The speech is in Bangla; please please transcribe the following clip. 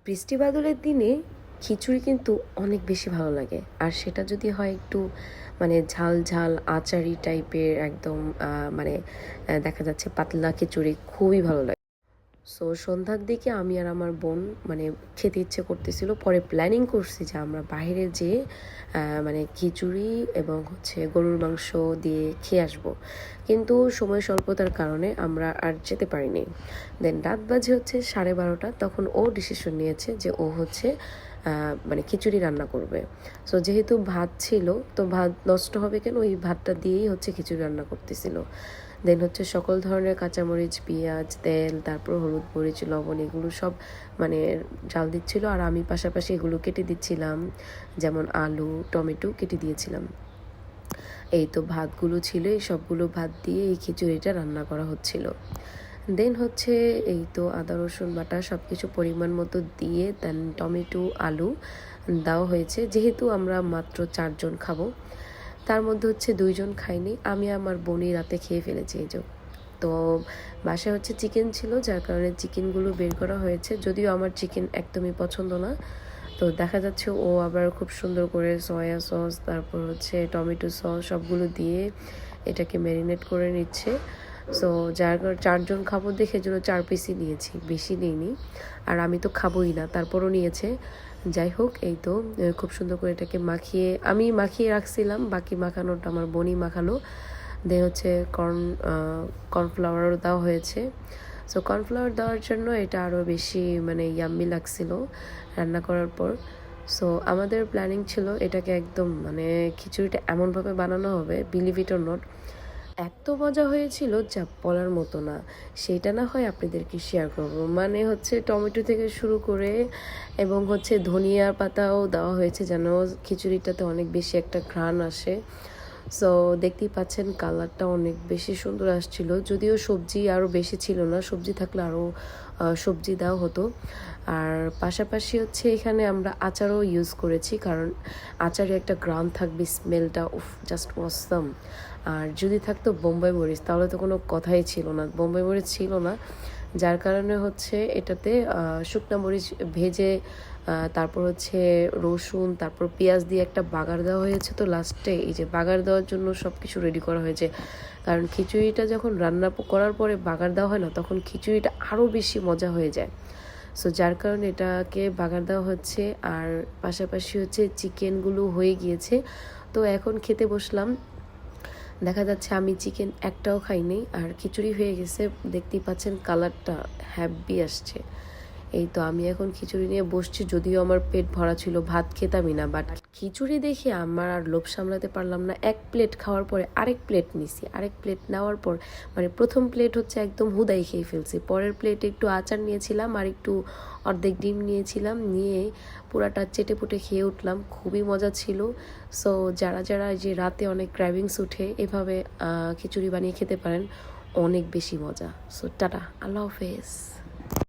বৃষ্টি বাদলের দিনে খিচুড়ি কিন্তু অনেক বেশি ভালো লাগে। আর সেটা যদি হয় একটু মানে ঝাল ঝাল আচারি টাইপের একদম মানে দেখা যাচ্ছে পাতলা খিচুড়ি খুবই ভালো লাগে। সো সন্ধ্যার দিকে আমি আর আমার বোন মানে খেতে ইচ্ছে করতেছিল, পরে প্ল্যানিং করছি যে আমরা বাইরে যেয়ে মানে খিচুড়ি এবং হচ্ছে গরুর মাংস দিয়ে খেয়ে আসবো, কিন্তু সময় স্বল্পতার কারণে আমরা আর যেতে পারিনি। দেন রাত বাজে হচ্ছে 12:30, তখন ও ডিসিশন নিয়েছে যে ও হচ্ছে মানে খিচুড়ি রান্না করবে। সো যেহেতু ভাত ছিল, তো ভাত নষ্ট হবে কেন, ওই ভাতটা দিয়েই হচ্ছে খিচুড়ি রান্না করতেছিল। দেন হচ্ছে সকল ধরনের কাঁচামরিচ, পেঁয়াজ, তেল, তারপর হলুদ, মরিচ, লবণ এগুলো সব মানে জাল দিচ্ছিল, আর আমি পাশাপাশি এগুলো কেটে দিচ্ছিলাম, যেমন আলু, টমেটো কেটে দিয়েছিলাম। এই তো ভাতগুলো ছিল, এই সবগুলো ভাত দিয়ে এই খিচুড়িটা রান্না করা হচ্ছিল। দেন হচ্ছে এই তো আদা রসুন বাটা সব কিছু পরিমাণ মতো দিয়ে দেন টমেটো, আলু দেওয়া হয়েছে। যেহেতু আমরা মাত্র 4 জন খাবো, তার মধ্যে হচ্ছে 2 জন খাইনি, আমি আমার বোনই রাতে খেয়ে ফেলেছি। এই যে তো বাসায় হচ্ছে চিকেন ছিল, যার কারণে চিকেনগুলো বের করা হয়েছে, যদিও আমার চিকেন একদমই পছন্দ না। তো দেখা যাচ্ছে ও আবার খুব সুন্দর করে সয়া সস, তারপর হচ্ছে টমেটো সস সবগুলো দিয়ে এটাকে ম্যারিনেট করে নিচ্ছে। সো যার 4 জন খাবো দেখে জন্য 4 পিসই নিয়েছি, বেশি নিইনি। আর আমি তো খাবোই না, তারপরও নিয়েছে। যাই হোক, এই তো খুব সুন্দর করে এটাকে আমি মাখিয়ে রাখছিলাম, বাকি মাখানোটা আমার বোনই মাখালো। দেন হচ্ছে কর্নফ্লাওয়ারও দেওয়া হয়েছে। সো কর্নফ্লাওয়ার দেওয়ার জন্য এটা আরও বেশি মানে ইয়াম্মি লাগছিল রান্না করার পর। সো আমাদের প্ল্যানিং ছিল এটাকে একদম মানে খিচুড়িটা এমনভাবে বানানো হবে, বিলিভ ইট অর নট, এত মজা হয়েছিল যা বলার মতো না। সেইটা না হয় আপনাদেরকে শেয়ার করব। মানে হচ্ছে টমেটো থেকে শুরু করে এবং হচ্ছে ধনিয়া পাতাও দেওয়া হয়েছে যেন খিচুড়িটাতে অনেক বেশি একটা ঘ্রাণ আসে। সো দেখতেই পাচ্ছেন কালারটা অনেক বেশি সুন্দর আসছিল, যদিও সবজি আরও বেশি ছিল না, সবজি থাকলে আরও সবজি দেওয়া হতো। আর পাশাপাশি হচ্ছে এখানে আমরা আচারও ইউজ করেছি, কারণ আচারে একটা গ্রান থাকবে, স্মেলটা উফ জাস্ট অসাম। আর যদি থাকতো বোম্বাই মরিচ তাহলে তো কোনো কথাই ছিল না, বোম্বাই মরিচ ছিল না, যার কারণে হচ্ছে এটাতে শুকনা মরিচ ভেজে তারপর হচ্ছে রসুন, তারপর পেঁয়াজ দিয়ে একটা বাগার দেওয়া হয়েছে। তো লাস্টে এই যে বাগার দেওয়ার জন্য সব কিছু রেডি করা হয়েছে, কারণ খিচুড়িটা যখন রান্না করার পরে বাগার দেওয়া হয় না, তখন খিচুড়িটা আরও বেশি মজা হয়ে যায়। সো যার কারণে এটাকে বাগার দেওয়া হচ্ছে। আর পাশাপাশি হচ্ছে চিকেনগুলো হয়ে গিয়েছে, তো এখন খেতে বসলাম। দেখা যাচ্ছে আমি চিকেন একটাও খাইনি, আর খিচুড়ি হয়ে গেছে, দেখতেই পাচ্ছেন কালারটা হ্যাপি আসছে। এই তো আমি এখন খিচুড়ি নিয়ে বসছি, যদিও আমার পেট ভরা ছিল, ভাত খেতামই না, বাট খিচুড়ি দেখে আমার আর লোভ সামলাতে পারলাম না। 1 প্লেট খাওয়ার পরে আরেক প্লেট নিছি, আরেক প্লেট নেওয়ার পর মানে প্রথম প্লেট হচ্ছে একদম হুদাই খেয়ে ফেলছি, পরের প্লেটে একটু আচার নিয়েছিলাম আর একটু অর্ধেক ডিম নিয়েছিলাম, নিয়ে পুরাটা চেটেপুটে খেয়ে উঠলাম, খুবই মজা ছিল। সো যারা যারা যে রাতে অনেক ক্র্যাভিংস উঠে এভাবে খিচুড়ি বানিয়ে খেতে পারেন, অনেক বেশি মজা। সো টাটা, আল্লাহ হাফেজ।